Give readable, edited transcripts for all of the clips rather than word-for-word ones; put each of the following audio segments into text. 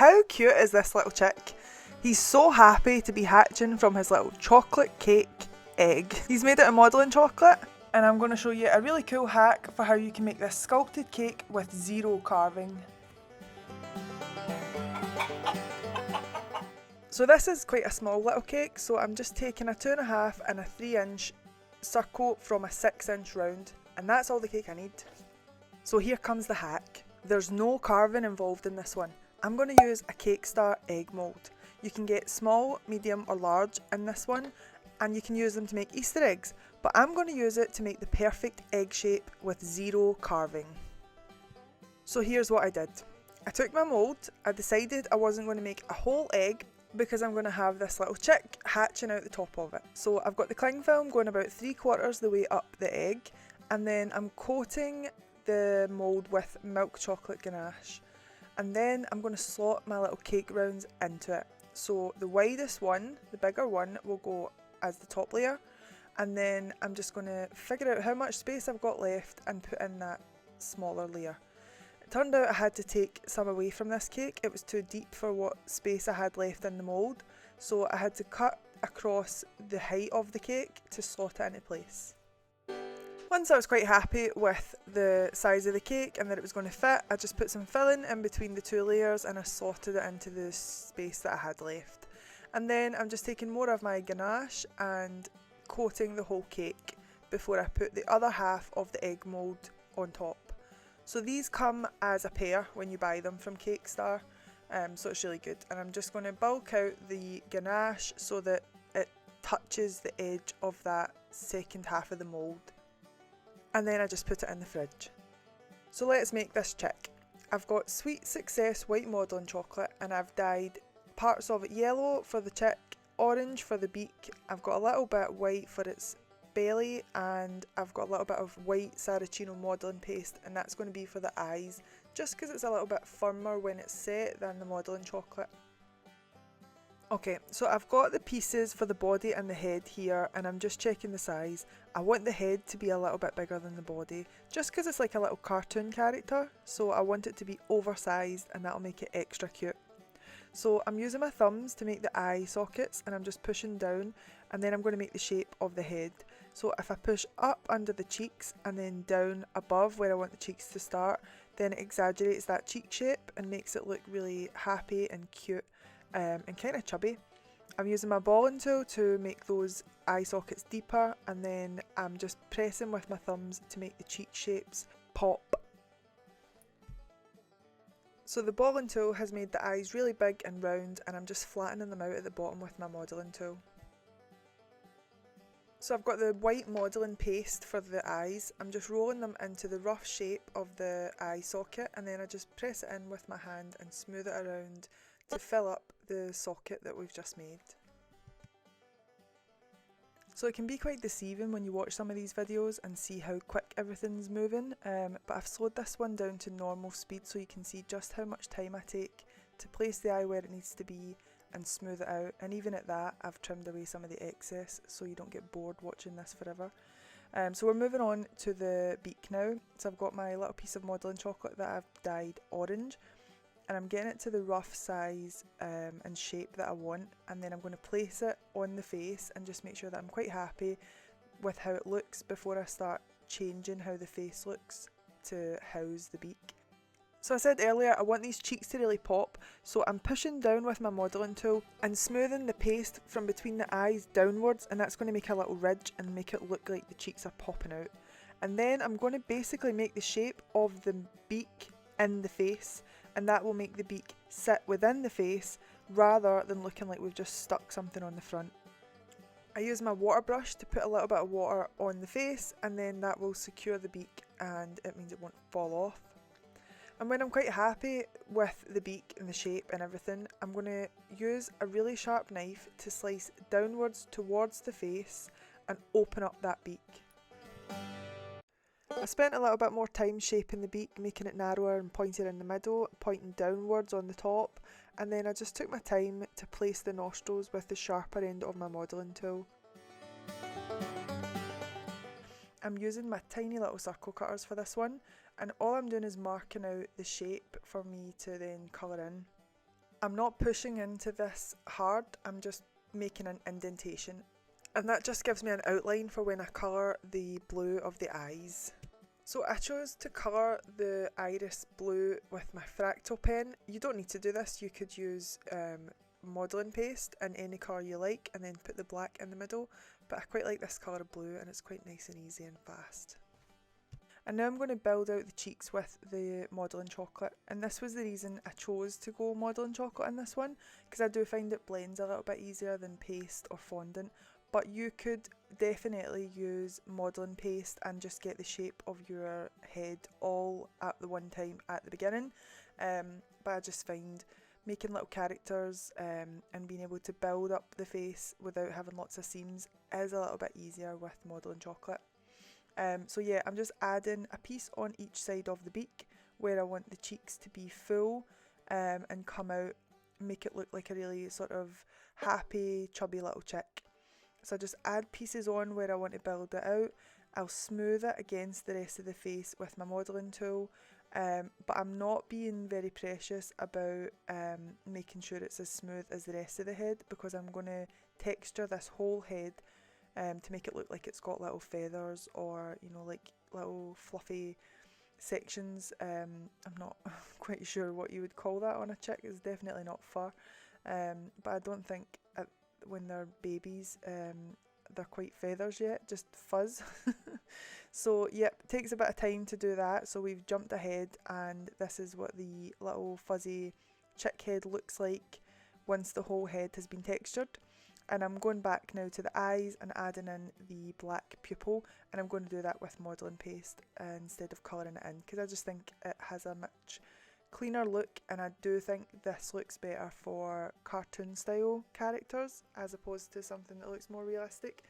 How cute is this little chick? He's so happy to be hatching from his little chocolate cake egg. He's made it of modelling chocolate, and I'm going to show you a really cool hack for how you can make this sculpted cake with zero carving. So this is quite a small little cake, so I'm just taking a 2.5 and a 3-inch circle from a 6-inch round, and that's all the cake I need. So here comes the hack. There's no carving involved in this one. I'm going to use a Cake Star egg mould. You can get small, medium or large in this one, and you can use them to make Easter eggs, but I'm going to use it to make the perfect egg shape with zero carving. So here's what I did. I took my mould, I decided I wasn't going to make a whole egg because I'm going to have this little chick hatching out the top of it. So I've got the cling film going about 3/4 the way up the egg, and then I'm coating the mould with milk chocolate ganache, and then I'm going to slot my little cake rounds into it. So the widest one, the bigger one, will go as the top layer, and then I'm just going to figure out how much space I've got left and put in that smaller layer. It turned out I had to take some away from this cake. It was too deep for what space I had left in the mould, so I had to cut across the height of the cake to slot it into place. Once I was quite happy with the size of the cake and that it was going to fit, I just put some filling in between the two layers and I slotted it into the space that I had left. And then I'm just taking more of my ganache and coating the whole cake before I put the other half of the egg mould on top. So these come as a pair when you buy them from Cake Star, so it's really good. And I'm just going to bulk out the ganache so that it touches the edge of that second half of the mould. And then I just put it in the fridge. So let's make this chick. I've got Sweet Success white modelling chocolate, and I've dyed parts of it yellow for the chick, orange for the beak. I've got a little bit white for its belly, and I've got a little bit of white Saracino modelling paste, and that's going to be for the eyes, just because it's a little bit firmer when it's set than the modelling chocolate. Okay, so I've got the pieces for the body and the head here, and I'm just checking the size. I want the head to be a little bit bigger than the body, just because it's like a little cartoon character, so I want it to be oversized, and that'll make it extra cute. So I'm using my thumbs to make the eye sockets, and I'm just pushing down, and then I'm going to make the shape of the head. So if I push up under the cheeks and then down above where I want the cheeks to start, then it exaggerates that cheek shape and makes it look really happy and cute. And kind of chubby. I'm using my balling tool to make those eye sockets deeper, and then I'm just pressing with my thumbs to make the cheek shapes pop. So the balling tool has made the eyes really big and round, and I'm just flattening them out at the bottom with my modelling tool. So I've got the white modelling paste for the eyes. I'm just rolling them into the rough shape of the eye socket, and then I just press it in with my hand and smooth it around to fill up the socket that we've just made. So it can be quite deceiving when you watch some of these videos and see how quick everything's moving, but I've slowed this one down to normal speed so you can see just how much time I take to place the eye where it needs to be and smooth it out, and even at that I've trimmed away some of the excess so you don't get bored watching this forever. So we're moving on to the beak now. So I've got my little piece of modelling chocolate that I've dyed orange, and I'm getting it to the rough size and shape that I want, and then I'm going to place it on the face and just make sure that I'm quite happy with how it looks before I start changing how the face looks to house the beak. So I said earlier I want these cheeks to really pop, so I'm pushing down with my modelling tool and smoothing the paste from between the eyes downwards, and that's going to make a little ridge and make it look like the cheeks are popping out. And then I'm going to basically make the shape of the beak in the face, and that will make the beak sit within the face rather than looking like we've just stuck something on the front. I use my water brush to put a little bit of water on the face, and then that will secure the beak and it means it won't fall off. And when I'm quite happy with the beak and the shape and everything, I'm going to use a really sharp knife to slice downwards towards the face and open up that beak. I spent a little bit more time shaping the beak, making it narrower and pointed in the middle, pointing downwards on the top, and then I just took my time to place the nostrils with the sharper end of my modelling tool. I'm using my tiny little circle cutters for this one, and all I'm doing is marking out the shape for me to then colour in. I'm not pushing into this hard, I'm just making an indentation. And that just gives me an outline for when I colour the blue of the eyes. So I chose to colour the iris blue with my Fractal pen. You don't need to do this, you could use modelling paste in any colour you like and then put the black in the middle, but I quite like this colour of blue and it's quite nice and easy and fast. And now I'm going to build out the cheeks with the modelling chocolate, and this was the reason I chose to go modelling chocolate in this one, because I do find it blends a little bit easier than paste or fondant, but you could definitely use modelling paste and just get the shape of your head all at the one time at the beginning, but I just find making little characters and being able to build up the face without having lots of seams is a little bit easier with modelling chocolate. So yeah, I'm just adding a piece on each side of the beak where I want the cheeks to be full and come out, make it look like a really sort of happy, chubby little chick. So I just add pieces on where I want to build it out. I'll smooth it against the rest of the face with my modelling tool, but I'm not being very precious about making sure it's as smooth as the rest of the head, because I'm going to texture this whole head to make it look like it's got little feathers or, you know, like little fluffy sections. I'm not quite sure what you would call that on a chick. It's definitely not fur, but I don't think when they're babies they're quite feathers yet, just fuzz. So yep, it takes a bit of time to do that. So we've jumped ahead and this is what the little fuzzy chick head looks like once the whole head has been textured. And I'm going back now to the eyes and adding in the black pupil, and I'm going to do that with modelling paste instead of colouring it in, because I just think it has a much cleaner look, and I do think this looks better for cartoon style characters as opposed to something that looks more realistic.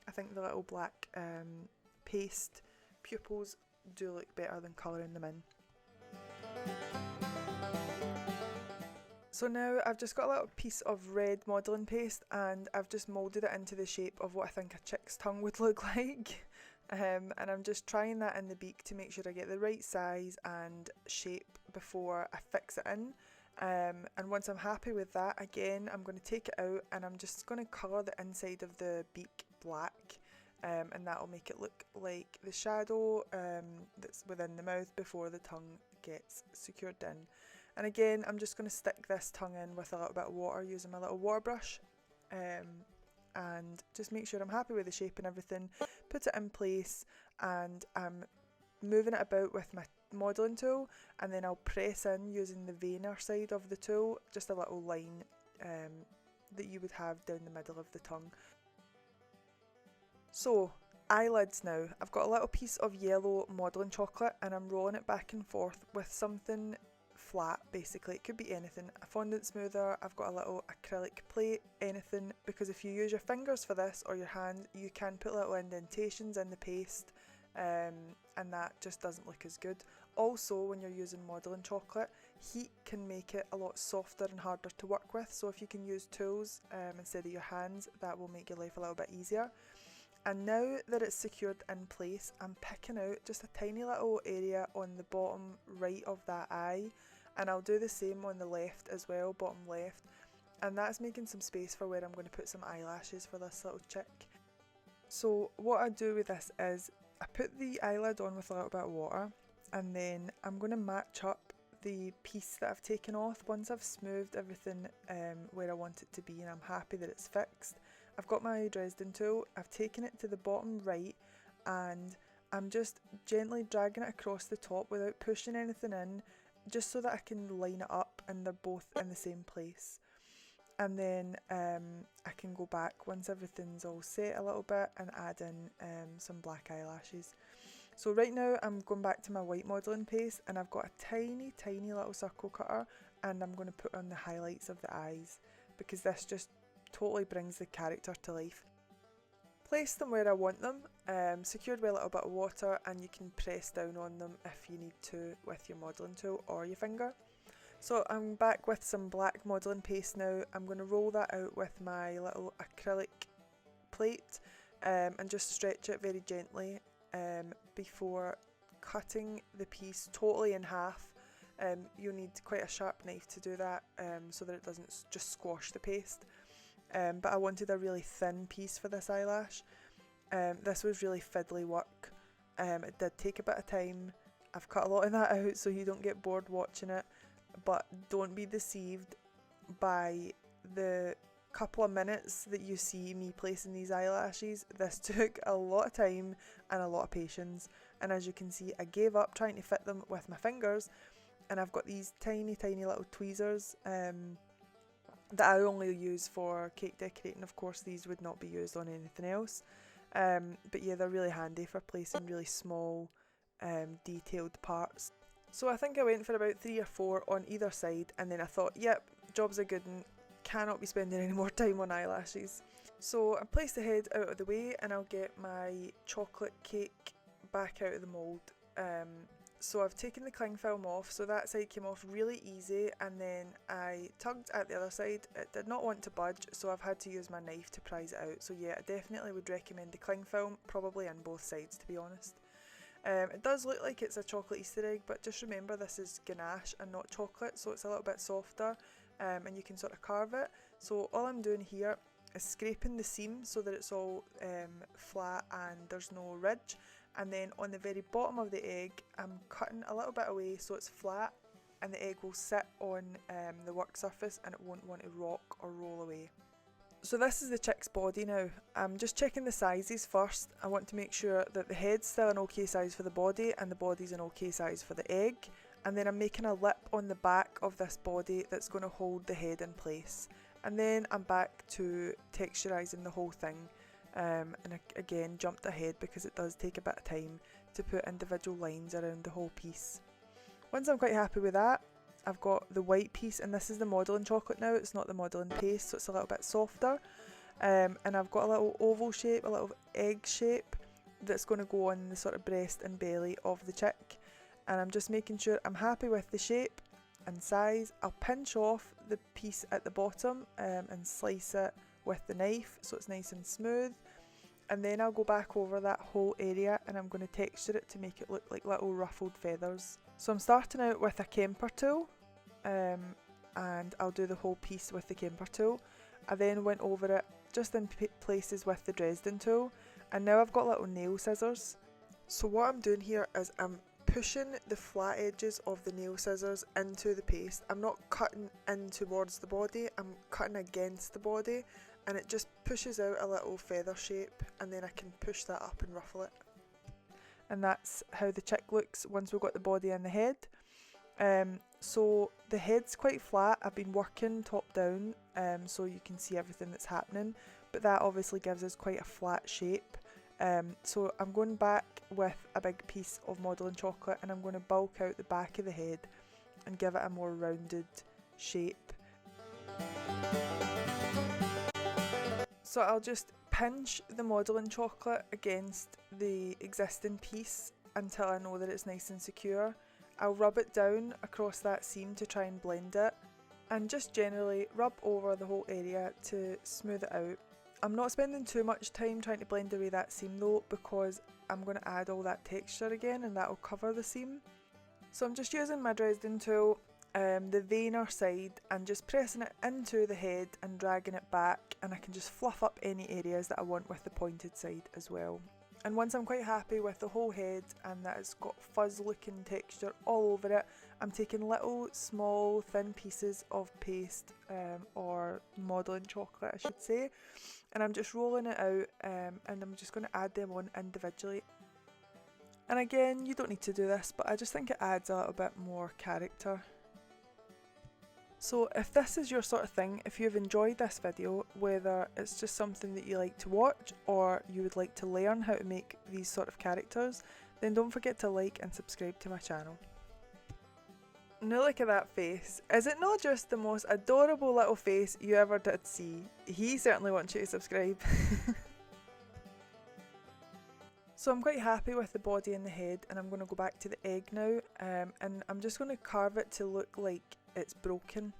I think the little black paste pupils do look better than colouring them in. So now I've just got a little piece of red modelling paste and I've just moulded it into the shape of what I think a chick's tongue would look like. And I'm just trying that in the beak to make sure I get the right size and shape before I fix it in. And once I'm happy with that, again, I'm going to take it out and I'm just going to colour the inside of the beak black. And that will make it look like the shadow that's within the mouth before the tongue gets secured in. And again, I'm just going to stick this tongue in with a little bit of water using my little water brush, and just make sure I'm happy with the shape and everything, put it in place, and I'm moving it about with my modelling tool, and then I'll press in using the veiner side of the tool, just a little line that you would have down the middle of the tongue. So, eyelids now. I've got a little piece of yellow modelling chocolate and I'm rolling it back and forth with something flat, basically. It could be anything. A fondant smoother, I've got a little acrylic plate, anything, because if you use your fingers for this or your hand, you can put little indentations in the paste, and that just doesn't look as good. Also, when you're using modelling chocolate, heat can make it a lot softer and harder to work with, so if you can use tools instead of your hands, that will make your life a little bit easier. And now that it's secured in place, I'm picking out just a tiny little area on the bottom right of that eye, and I'll do the same on the left as well, bottom left, and that's making some space for where I'm going to put some eyelashes for this little chick. So what I do with this is I put the eyelid on with a little bit of water, and then I'm going to match up the piece that I've taken off. Once I've smoothed everything where I want it to be and I'm happy that it's fixed, I've got my Dresden tool, I've taken it to the bottom right, and I'm just gently dragging it across the top without pushing anything in, just so that I can line it up and they're both in the same place. And then I can go back once everything's all set a little bit and add in some black eyelashes. So right now I'm going back to my white modelling paste and I've got a tiny little circle cutter, and I'm going to put on the highlights of the eyes because this just totally brings the character to life. Place them where I want them, secured with a little bit of water, and you can press down on them if you need to with your modelling tool or your finger. So I'm back with some black modelling paste now. I'm going to roll that out with my little acrylic plate and just stretch it very gently before cutting the piece totally in half You'll need quite a sharp knife to do that, so that it doesn't just squash the paste. But I wanted a really thin piece for this eyelash. This was really fiddly work. It did take a bit of time. I've cut a lot of that out so you don't get bored watching it, but don't be deceived by the couple of minutes that you see me placing these eyelashes. This took a lot of time and a lot of patience, and as you can see, I gave up trying to fit them with my fingers, and I've got these tiny little tweezers that I only use for cake decorating. Of course, these would not be used on anything else, but yeah, they're really handy for placing really small detailed parts. So I think I went for about 3 or 4 on either side, and then I thought, yep, job's a good one, cannot be spending any more time on eyelashes. So I placed the head out of the way, and I'll get my chocolate cake back out of the mould. So I've taken the cling film off, so that side came off really easy, and then I tugged at the other side. It did not want to budge, so I've had to use my knife to prise it out. So yeah, I definitely would recommend the cling film, probably on both sides, to be honest. It does look like it's a chocolate Easter egg, but just remember this is ganache and not chocolate, so it's a little bit softer, and you can sort of carve it. So all I'm doing here is scraping the seam so that it's all flat and there's no ridge, and then on the very bottom of the egg I'm cutting a little bit away so it's flat, and the egg will sit on the work surface and it won't want to rock or roll away. So this is the chick's body now. I'm just checking the sizes first. I want to make sure that the head's still an okay size for the body and the body's an okay size for the egg. And then I'm making a lip on the back of this body that's going to hold the head in place. And then I'm back to texturising the whole thing. And again, jumped ahead because it does take a bit of time to put individual lines around the whole piece. Once I'm quite happy with that, I've got the white piece, and this is the modelling chocolate now, it's not the modelling paste, so it's a little bit softer. And I've got a little oval shape, a little egg shape that's going to go on the sort of breast and belly of the chick. And I'm just making sure I'm happy with the shape and size. I'll pinch off the piece at the bottom and slice it with the knife so it's nice and smooth. And then I'll go back over that whole area and I'm going to texture it to make it look like little ruffled feathers. So I'm starting out with a Kemper tool, and I'll do the whole piece with the Kemper tool. I then went over it just in places with the Dresden tool, and now I've got little nail scissors. So what I'm doing here is I'm pushing the flat edges of the nail scissors into the paste. I'm not cutting in towards the body, I'm cutting against the body, and it just pushes out a little feather shape, and then I can push that up and ruffle it. And that's how the chick looks once we've got the body and the head. So the head's quite flat. I've been working top down so you can see everything that's happening, but that obviously gives us quite a flat shape. So I'm going back with a big piece of modelling chocolate and I'm going to bulk out the back of the head and give it a more rounded shape. So I'll just pinch the modelling chocolate against the existing piece until I know that it's nice and secure. I'll rub it down across that seam to try and blend it, and just generally rub over the whole area to smooth it out. I'm not spending too much time trying to blend away that seam though, because I'm going to add all that texture again and that will cover the seam. So I'm just using my Dresden tool, the veiner side, and just pressing it into the head and dragging it back, and I can just fluff up any areas that I want with the pointed side as well. And once I'm quite happy with the whole head and that it's got fuzz looking texture all over it, I'm taking little small thin pieces of paste or modelling chocolate I should say, and I'm just rolling it out and I'm just going to add them on individually. And again, you don't need to do this, but I just think it adds a little bit more character. So if this is your sort of thing, if you've enjoyed this video, whether it's just something that you like to watch or you would like to learn how to make these sort of characters, then don't forget to like and subscribe to my channel. Now look at that face. Is it not just the most adorable little face you ever did see? He certainly wants you to subscribe. So I'm quite happy with the body and the head, and I'm going to go back to the egg now, and I'm just going to carve it to look like it's broken.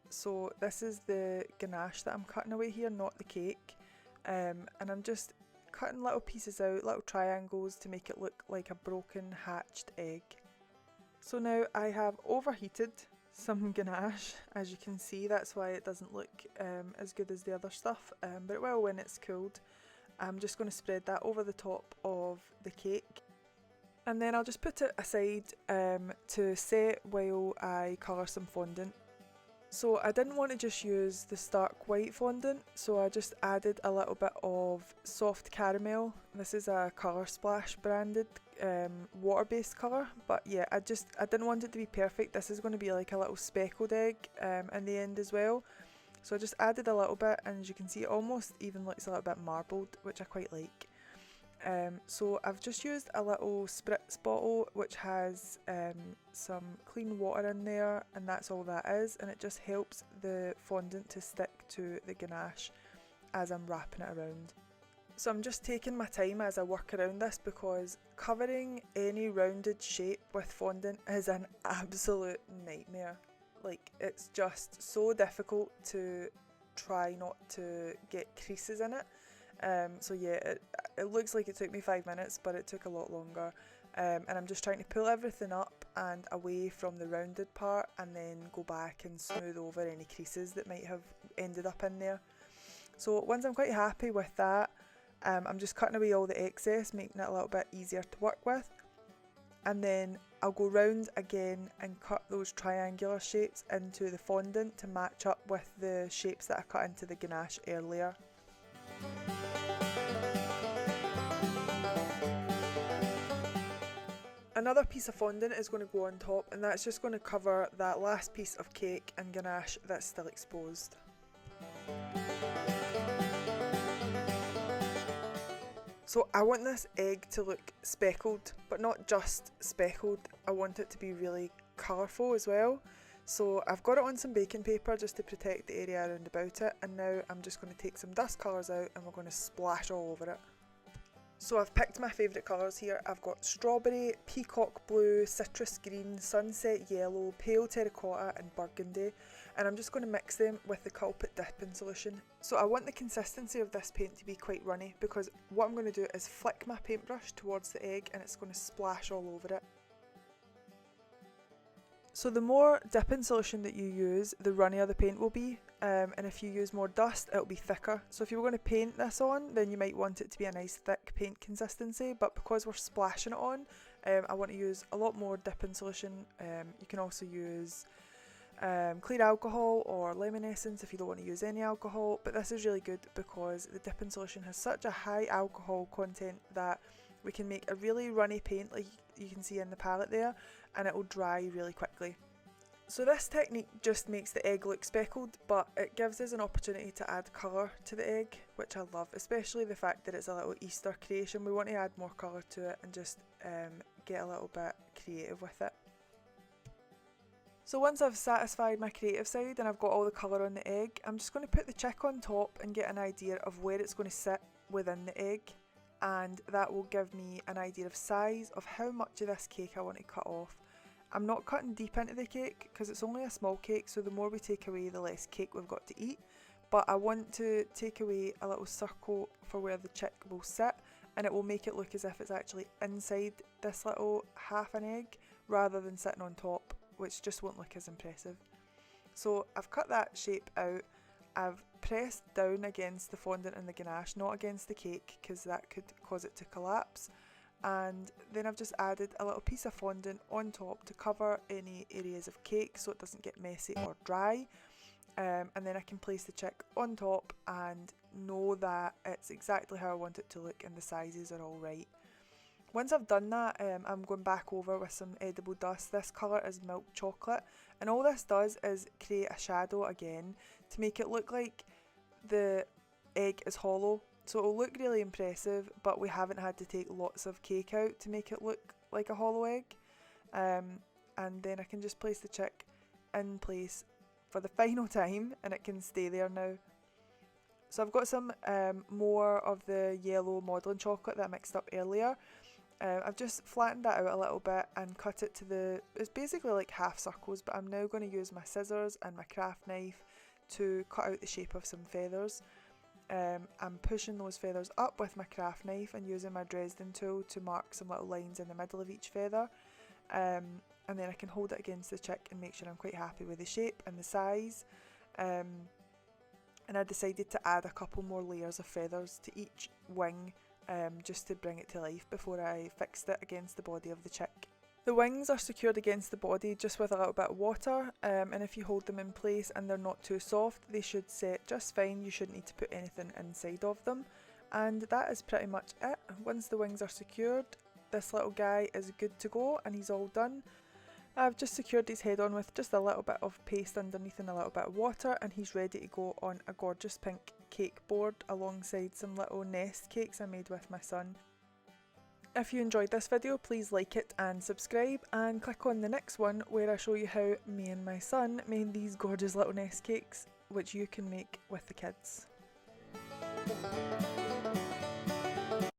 So this is the ganache that I'm cutting away here, not the cake, and I'm just cutting little pieces out, little triangles to make it look like a broken hatched egg. So now I have overheated some ganache, as you can see. That's why it doesn't look as good as the other stuff, but it will when it's cooled. I'm just going to spread that over the top of the cake, and then I'll just put it aside to set while I colour some fondant. So I didn't want to just use the stark white fondant, so I just added a little bit of soft caramel. This is a Colour Splash branded water-based colour, but yeah, I didn't want it to be perfect. This is going to be like a little speckled egg in the end as well. So I just added a little bit, and as you can see, it almost even looks a little bit marbled, which I quite like. So I've just used a little spritz bottle which has some clean water in there, and that's all that is, and it just helps the fondant to stick to the ganache as I'm wrapping it around. So I'm just taking my time as I work around this, because covering any rounded shape with fondant is an absolute nightmare. Like, it's just so difficult to try not to get creases in it. So yeah, it looks like it took me 5 minutes, but it took a lot longer. And I'm just trying to pull everything up and away from the rounded part, and then go back and smooth over any creases that might have ended up in there. So once I'm quite happy with that, I'm just cutting away all the excess, making it a little bit easier to work with. And then I'll go round again and cut those triangular shapes into the fondant to match up with the shapes that I cut into the ganache earlier. Another piece of fondant is going to go on top, and that's just going to cover that last piece of cake and ganache that's still exposed. So I want this egg to look speckled, but not just speckled. I want it to be really colourful as well. So I've got it on some baking paper just to protect the area around about it, and now I'm just going to take some dust colours out and we're going to splash all over it. So I've picked my favourite colours here. I've got strawberry, peacock blue, citrus green, sunset yellow, pale terracotta and burgundy, and I'm just going to mix them with the Sculpted dipping solution. So I want the consistency of this paint to be quite runny, because what I'm going to do is flick my paintbrush towards the egg and it's going to splash all over it. So the more dipping solution that you use, the runnier the paint will be, and if you use more dust, it'll be thicker. So if you were going to paint this on, then you might want it to be a nice thick paint consistency, but because we're splashing it on, I want to use a lot more dipping solution. You can also use clear alcohol or lemon essence if you don't want to use any alcohol, but this is really good because the dipping solution has such a high alcohol content that we can make a really runny paint like you can see in the palette there, and it will dry really quickly. So this technique just makes the egg look speckled, but it gives us an opportunity to add colour to the egg, which I love, especially the fact that it's a little Easter creation. We want to add more colour to it and just get a little bit creative with it. So once I've satisfied my creative side and I've got all the colour on the egg, I'm just going to put the chick on top and get an idea of where it's going to sit within the egg, and that will give me an idea of size of how much of this cake I want to cut off. I'm not cutting deep into the cake because it's only a small cake, so the more we take away the less cake we've got to eat, but I want to take away a little circle for where the chick will sit, and it will make it look as if it's actually inside this little half an egg rather than sitting on top, which just won't look as impressive. So I've cut that shape out. I've pressed down against the fondant and the ganache, not against the cake because that could cause it to collapse, and then I've just added a little piece of fondant on top to cover any areas of cake so it doesn't get messy or dry, and then I can place the chick on top and know that it's exactly how I want it to look and the sizes are all right. Once I've done that, I'm going back over with some edible dust. This colour is milk chocolate, and all this does is create a shadow again to make it look like the egg is hollow. So it'll look really impressive, but we haven't had to take lots of cake out to make it look like a hollow egg. And then I can just place the chick in place for the final time, and it can stay there now. So I've got some more of the yellow modelling chocolate that I mixed up earlier. I've just flattened that out a little bit and cut it to it's basically like half circles, but I'm now going to use my scissors and my craft knife to cut out the shape of some feathers. I'm pushing those feathers up with my craft knife and using my Dresden tool to mark some little lines in the middle of each feather. and then I can hold it against the chick and make sure I'm quite happy with the shape and the size. And I decided to add a couple more layers of feathers to each wing, just to bring it to life before I fixed it against the body of the chick. The wings are secured against the body just with a little bit of water, and if you hold them in place and they're not too soft, they should set just fine. You shouldn't need to put anything inside of them. And that is pretty much it. Once the wings are secured, this little guy is good to go and he's all done. I've just secured his head on with just a little bit of paste underneath and a little bit of water, and he's ready to go on a gorgeous pink cake board alongside some little nest cakes I made with my son. If you enjoyed this video, please like it and subscribe, and click on the next one where I show you how me and my son made these gorgeous little nest cakes which you can make with the kids.